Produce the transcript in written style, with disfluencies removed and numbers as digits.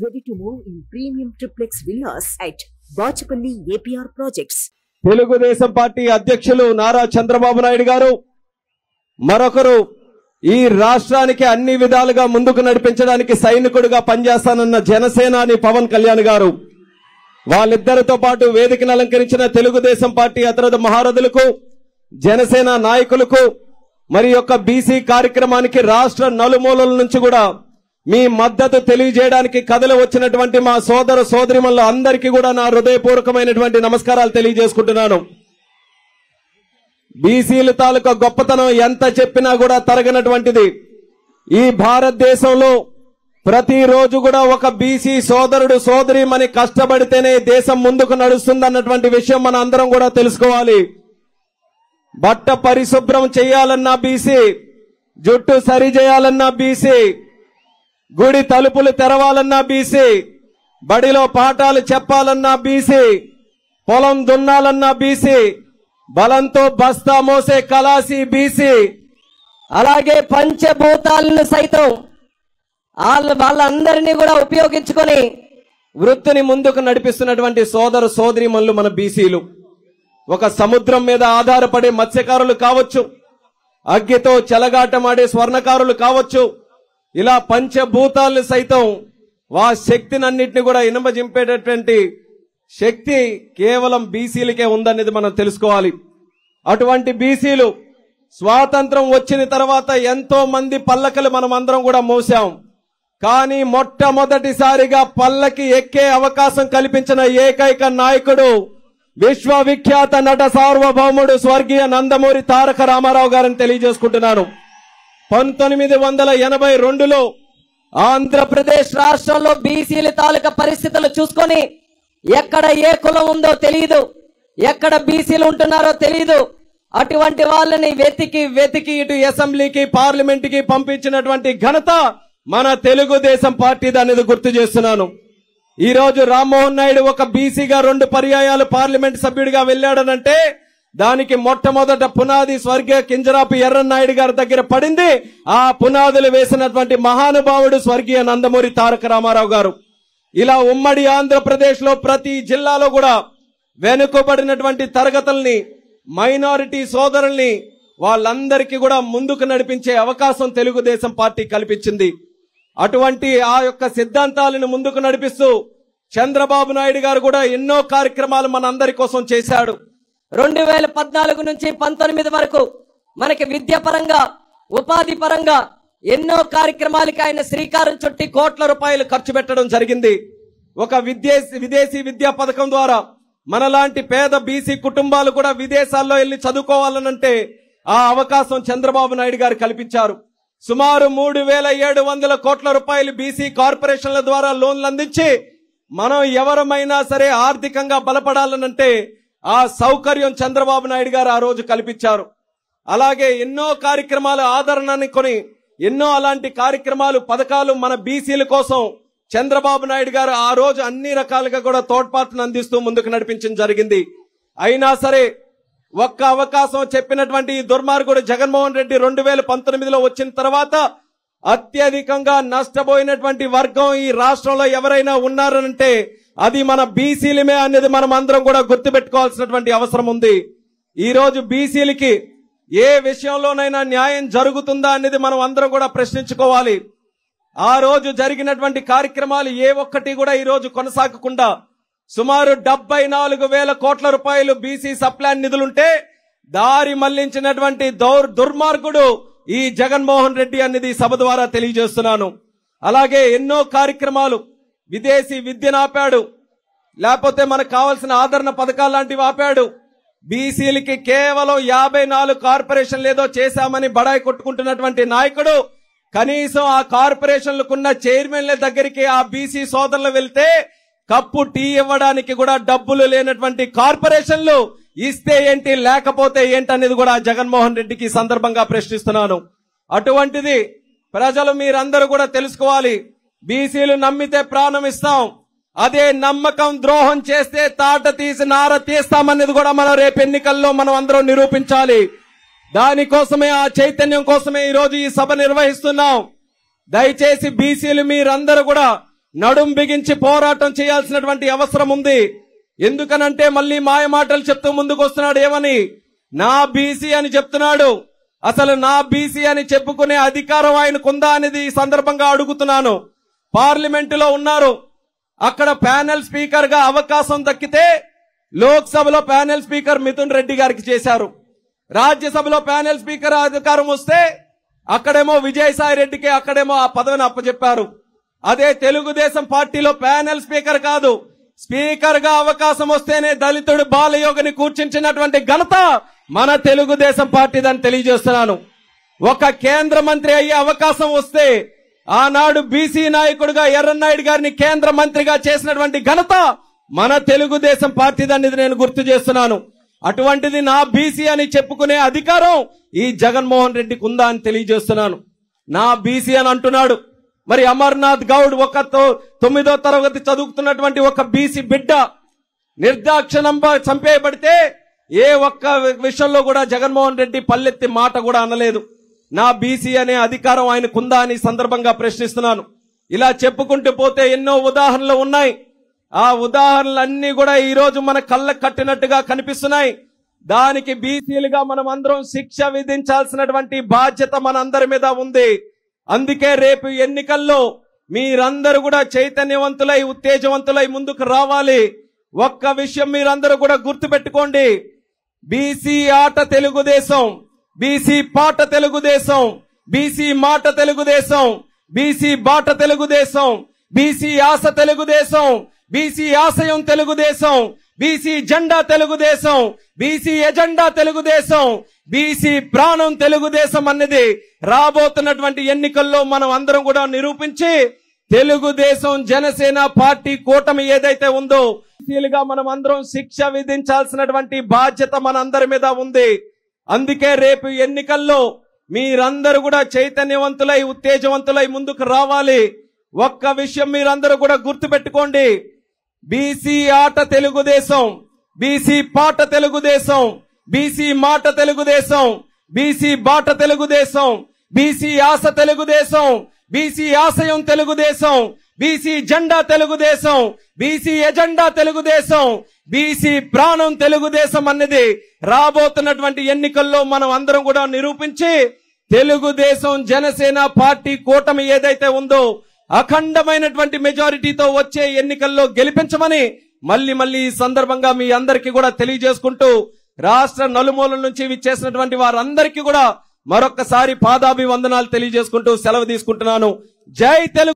Ready to move in premium triplex villas at Bachapalli APR projects. Telugu Desam party అధ్యక్షులు నారా చంద్రబాబు నాయుడు గారు మరొకరు ఈ రాష్ట్రానికి అన్ని విధాలుగా ముందుకు నడిపించడానికి సైనికుడిగా పనిచేస్తానన్న జనసేనాని పవన్ కళ్యాణ్ గారు వాళ్ళిద్దరితో పాటు వేదికను అలంకరించిన తెలుగుదేశం పార్టీ అతిరథ మహారథులకు జనసేన నాయకులకు మరి యొక్క బీసీ కార్యక్రమానికి రాష్ట్ర నలుమూలల నుంచి కూడా మీ మద్దతు తెలియజేయడానికి కథలు వచ్చినటువంటి మా సోదర సోదరిమణులు అందరికీ కూడా నా హృదయపూర్వకమైనటువంటి నమస్కారాలు తెలియజేసుకుంటున్నాను. బీసీల తాలూకా గొప్పతనం ఎంత చెప్పినా కూడా తరగనటువంటిది. ఈ భారతదేశంలో ప్రతిరోజు కూడా ఒక బీసీ సోదరుడు సోదరిమణి కష్టపడితేనే దేశం ముందుకు నడుస్తుందన్నటువంటి విషయం మన అందరం కూడా తెలుసుకోవాలి. బట్ట పరిశుభ్రం చేయాలన్నా బీసీ, జుట్టు సరి చేయాలన్నా బీసీ, గుడి తలుపులు తెరవాలన్నా బీసీ, బడిలో పాఠాలు చెప్పాలన్నా బీసీ, పొలం దున్నాలన్నా బీసీ, బలంతో బస్తా మోసే కలాసి బీసీ, అలాగే పంచభూతాలను సైతం వాళ్ళందరినీ కూడా ఉపయోగించుకొని వృత్తిని ముందుకు నడిపిస్తున్నటువంటి సోదర సోదరీమణులు మన బీసీలు. ఒక సముద్రం మీద ఆధారపడే మత్స్యకారులు కావచ్చు, అగ్గితో చెలగాటమాడే స్వర్ణకారులు కావచ్చు, ఇలా పంచభూతాలను సైతం వా శక్తినన్నింటినీ కూడా ఇనుమజింపేటటువంటి శక్తి కేవలం బీసీలకే ఉందనేది మనం తెలుసుకోవాలి. అటువంటి బీసీలు స్వాతంత్రం వచ్చిన తర్వాత ఎంతో మంది పల్లకలు మనం అందరం కూడా మోసాం. కానీ మొట్టమొదటిసారిగా పల్లకి ఎక్కే అవకాశం కల్పించిన ఏకైక నాయకుడు విశ్వవిఖ్యాత నట సార్వభౌముడు స్వర్గీయ నందమూరి తారక రామారావు గారిని తెలియజేసుకుంటున్నాను. 1982లో ఆంధ్రప్రదేశ్ రాష్ట్రంలో బీసీల తాలూకా పరిస్థితులు చూసుకొని ఎక్కడ ఏ కులం ఉందో తెలియదు, ఎక్కడ బీసీలు ఉంటున్నారో తెలియదు. అటువంటి వాళ్ళని వెతికి ఇటు అసెంబ్లీకి పార్లమెంట్కి పంపించినటువంటి ఘనత మన తెలుగుదేశం పార్టీది అనేది గుర్తు చేస్తున్నాను. ఈ రోజు రామ్మోహన్ నాయుడు ఒక బీసీగా 2 పర్యాయాలు పార్లమెంట్ సభ్యుడిగా వెళ్ళాడనంటే దానికి మొట్టమొదట పునాది స్వర్గీయ కింజరాపు ఎర్రన్నాయుడు గారి దగ్గర పడింది. ఆ పునాదులు వేసినటువంటి మహానుభావుడు స్వర్గీయ నందమూరి తారక రామారావు గారు. ఇలా ఉమ్మడి ఆంధ్రప్రదేశ్ లో ప్రతి జిల్లాలో కూడా వెనుకబడినటువంటి తరగతుల్ని, మైనారిటీ సోదరుల్ని వాళ్ళందరికీ కూడా ముందుకు నడిపించే అవకాశం తెలుగుదేశం పార్టీ కల్పించింది. అటువంటి ఆ యొక్క సిద్ధాంతాలను ముందుకు నడిపిస్తూ చంద్రబాబు నాయుడు గారు కూడా ఎన్నో కార్యక్రమాలు మన అందరి కోసం చేశాడు. 2014 నుంచి 19 వరకు మనకి విద్య పరంగా, ఉపాధి పరంగా ఎన్నో కార్యక్రమాలకి ఆయన శ్రీకారం చుట్టి కోట్ల రూపాయలు ఖర్చు పెట్టడం జరిగింది. ఒక విదేశీ విద్యా పథకం ద్వారా మనలాంటి పేద బీసీ కుటుంబాలు కూడా విదేశాల్లో వెళ్లి చదువుకోవాలనంటే ఆ అవకాశం చంద్రబాబు నాయుడు గారు కల్పించారు. సుమారు 3700 కోట్ల రూపాయలు బీసీ కార్పొరేషన్ల ద్వారా లోన్లు అందించి మనం ఎవరమైనా సరే ఆర్థికంగా బలపడాలనంటే ఆ సౌకర్యం చంద్రబాబు నాయుడు గారు ఆ రోజు కల్పించారు. అలాగే ఎన్నో కార్యక్రమాలు ఆదరణని కొని ఎన్నో అలాంటి కార్యక్రమాలు, పథకాలు మన బీసీల కోసం చంద్రబాబు నాయుడు గారు ఆ రోజు అన్ని రకాలుగా కూడా తోడ్పాటును అందిస్తూ ముందుకు నడిపించడం జరిగింది. అయినా సరే ఒక్క అవకాశం చెప్పినటువంటి దుర్మార్గుడు జగన్మోహన్ రెడ్డి 2019లో వచ్చిన తర్వాత అత్యధికంగా నష్టపోయినటువంటి వర్గం ఈ రాష్ట్రంలో ఎవరైనా ఉన్నారనంటే అది మన బీసీలమే అనేది మనం అందరం కూడా గుర్తుపెట్టుకోవాల్సినటువంటి అవసరం ఉంది. ఈ రోజు బీసీలకి ఏ విషయంలోనైనా న్యాయం జరుగుతుందా అనేది మనం అందరం కూడా ప్రశ్నించుకోవాలి. ఆ రోజు జరిగినటువంటి కార్యక్రమాలు ఏ ఒక్కటి కూడా ఈ రోజు కొనసాగకుండా సుమారు 74,000 కోట్ల రూపాయలు బీసీ సప్లాన్ నిధులుంటే దారి మళ్లించినటువంటి దుర్మార్గుడు ఈ జగన్మోహన్ రెడ్డి అనేది సభ ద్వారా తెలియజేస్తున్నాను. అలాగే ఎన్నో కార్యక్రమాలు, విదేశీ విద్యను ఆపాడు, లేకపోతే మనకు కావాల్సిన ఆదరణ పథకాలు లాంటివి ఆపాడు. బీసీలకి కేవలం 54 కార్పొరేషన్లు ఏదో చేశామని బడాయి కొట్టుకుంటున్నటువంటి నాయకుడు కనీసం ఆ కార్పొరేషన్లకున్న చైర్మన్ల దగ్గరికి ఆ బీసీ సోదరులు వెళ్తే కప్పు టీ ఇవ్వడానికి కూడా డబ్బులు లేనటువంటి కార్పొరేషన్లు ఇస్తే ఏంటి, లేకపోతే ఏంటనేది కూడా జగన్మోహన్ రెడ్డికి సందర్భంగా ప్రశ్నిస్తున్నాను. అటువంటిది ప్రజలు మీరందరూ కూడా తెలుసుకోవాలి. బీసీలు నమ్మితే ప్రాణం ఇస్తాం, అదే నమ్మకం ద్రోహం చేస్తే తాట తీసి నార తీస్తామనేది కూడా మనం రేపు ఎన్నికల్లో మనం అందరం నిరూపించాలి. దానికోసమే, ఆ చైతన్యం కోసమే ఈ రోజు ఈ సభ నిర్వహిస్తున్నాం. దయచేసి బీసీలు మీరందరూ కూడా నడుం బిగించి పోరాటం చేయాల్సినటువంటి అవసరం ఉంది. ఎందుకనంటే మళ్ళీ మాయ మాటలు చెప్తూ ముందుకు వస్తున్నాడు. ఏమని? నా బీసీ అని చెప్తున్నాడు. అసలు నా బీసీ అని చెప్పుకునే అధికారం ఆయనకుందా అనేది ఈ సందర్భంగా అడుగుతున్నాను. పార్లమెంటులో ఉన్నారు, అక్కడ ప్యానెల్ స్పీకర్ గా అవకాశం దక్కితే లోక్సభలో ప్యానెల్ స్పీకర్ మిథున్ రెడ్డి గారికి చేశారు. రాజ్యసభలో ప్యానెల్ స్పీకర్ అధికారం వస్తే అక్కడేమో విజయసాయి రెడ్డికి అక్కడేమో ఆ పదవిని అప్పచెప్పారు. అదే తెలుగుదేశం పార్టీలో ప్యానెల్ స్పీకర్ కాదు, స్పీకర్ గా అవకాశం వస్తేనే దళితుడు బాలయోగిని కూర్చుంచినటువంటి ఘనత మన తెలుగుదేశం పార్టీదని తెలియజేస్తున్నాను. ఒక కేంద్ర మంత్రి అయ్యే అవకాశం వస్తే ఆనాడు బీసీ నాయకుడిగా ఎర్రన్నాయుడు గారిని కేంద్ర మంత్రిగా చేసినటువంటి ఘనత మన తెలుగుదేశం పార్టీదని నేను గుర్తు చేస్తున్నాను. అటువంటిది నా బీసీ అని చెప్పుకునే అధికారం ఈ జగన్మోహన్ రెడ్డికి ఉందా అని తెలియజేస్తున్నాను. నా బీసీ అని అంటున్నాడు. మరి అమర్నాథ్ గౌడ్ ఒక 9వ తరగతి చదువుతున్నటువంటి ఒక బీసీ బిడ్డ నిర్దాక్షిణంగా చంపేయబడితే ఏ ఒక్క విషయంలో కూడా జగన్మోహన్ రెడ్డి పల్లెత్తి మాట కూడా అనలేదు. నా బీసీ అనే అధికారం ఆయనకుందా అని సందర్భంగా ప్రశ్నిస్తున్నాను. ఇలా చెప్పుకుంటూ పోతే ఎన్నో ఉదాహరణలు ఉన్నాయి. ఆ ఉదాహరణలన్నీ కూడా ఈ రోజు మన కళ్ళకు కట్టినట్టుగా కనిపిస్తున్నాయి. దానికి బీసీలుగా మనం అందరం శిక్ష విధించాల్సినటువంటి బాధ్యత మనందరి మీద ఉంది. అందుకే రేపు ఎన్నికల్లో మీరందరూ కూడా చైతన్యవంతులై ఉత్తేజవంతులై ముందుకు రావాలి. ఒక్క విషయం మీరందరూ కూడా గుర్తుపెట్టుకోండి. బీసీ ఆట తెలుగుదేశం, బీసీ పాట తెలుగుదేశం, బీసీ మాట తెలుగుదేశం, బీసీ బాట తెలుగుదేశం, బీసీ ఆశ తెలుగుదేశం, బీసీ ఆశయం తెలుగుదేశం, బీసీ జెండా Telugu Desam, BC agenda Telugu Desam, BC ప్రాణం తెలుగుదేశం అన్నది రాబోతున్నటువంటి ఎన్నికల్లో మనం అందరం కూడా నిరూపించి తెలుగుదేశం జనసేన పార్టీ కూటమి ఏదైతే ఉందో బీసీలుగా మనం అందరం శిక్ష విధించాల్సినటువంటి బాధ్యత మనందరి మీద ఉంది. అందుకే రేపు ఎన్నికల్లో మీరందరూ కూడా చైతన్యవంతులై ఉత్తేజవంతులై ముందుకు రావాలి. ఒక్క విషయం మీరందరూ కూడా గుర్తుపెట్టుకోండి. బీసీ ఆట తెలుగుదేశం, బీసీ పాట తెలుగుదేశం, బీసీ మాట తెలుగుదేశం, బీసీ బాట తెలుగుదేశం, బీసీ ఆశ తెలుగుదేశం, బీసీ ఆశయం తెలుగుదేశం, బీసీ జెండా Telugu Desam, BC agenda Telugu Desam, BC ప్రాణం తెలుగుదేశం అన్నది రాబోతున్నటువంటి ఎన్నికల్లో మనం అందరం కూడా నిరూపించి తెలుగుదేశం జనసేన పార్టీ కూటమి ఏదైతే ఉందో అఖండమైనటువంటి మెజారిటీతో వచ్చే ఎన్నికల్లో గెలిపించమని మళ్ళీ ఈ సందర్భంగా మీ అందరికీ కూడా తెలియజేసుకుంటూ రాష్ట్ర నలుమూలల నుంచి విచ్చేసినటువంటి వారందరికీ కూడా మరొక్కసారి పాదాభివందనాలు తెలియజేసుకుంటూ సెలవు తీసుకుంటున్నాను. జై తెలుగు.